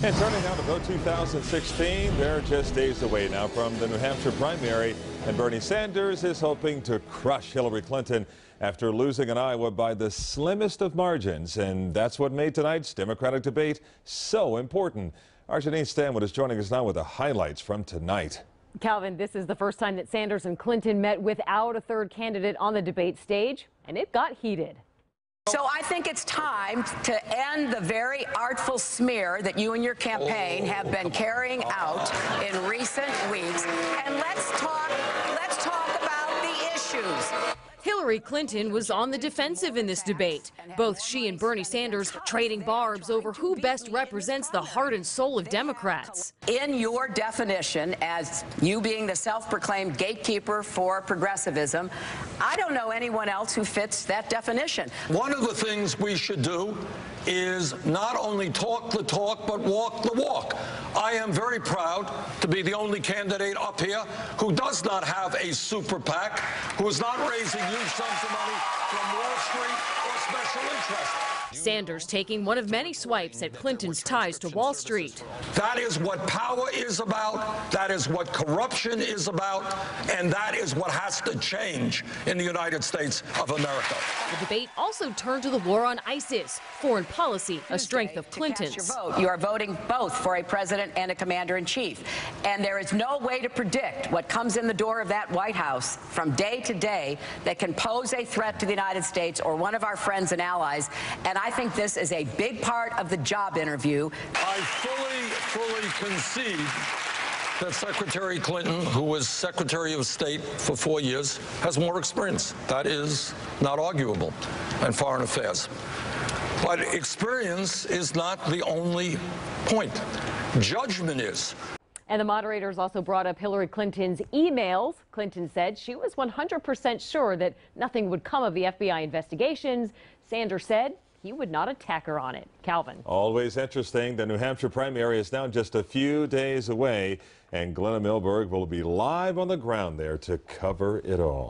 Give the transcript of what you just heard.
And turning now to vote 2016, they're just days away now from the New Hampshire primary, and Bernie Sanders is hoping to crush Hillary Clinton after losing in Iowa by the slimmest of margins, and that's what made tonight's Democratic debate so important. Our Janine Stanwood is joining us now with the highlights from tonight. Calvin, this is the first time that Sanders and Clinton met without a third candidate on the debate stage, and it got heated. So I think it's time to end the very artful smear that you and your campaign have been carrying out in recent weeks. And let's talk about the issues. Hillary Clinton was on the defensive in this debate. Both she and Bernie Sanders trading barbs over who best represents the heart and soul of Democrats. In your definition, as you being the self-proclaimed gatekeeper for progressivism, I don't know anyone else who fits that definition. One of the things we should do is not only talk the talk, but walk the walk. I am very proud to be the only candidate up here who does not have a super PAC, who is not raising huge sums of money from Wall Street or special interests. Sanders taking one of many swipes at Clinton's ties to Wall Street. That is what power is about, that is what corruption is about, and that is what has to change in the United States of America. The debate also turned to the war on ISIS, foreign policy, a strength of Clinton's. You are voting both for a president and a commander-in-chief, and there is no way to predict what comes in the door of that White House from day to day that can pose a threat to the United States or one of our friends and allies, and I think this is a big part of the job interview. I fully concede that Secretary Clinton, who was Secretary of State for 4 years, has more experience. That is not arguable in foreign affairs. But experience is not the only point. Judgment is. And the moderators also brought up Hillary Clinton's emails. Clinton said she was 100% sure that nothing would come of the FBI investigations. Sanders said he would not attack her on it. Calvin. Always interesting. The New Hampshire primary is now just a few days away, and Glenna Milberg will be live on the ground there to cover it all.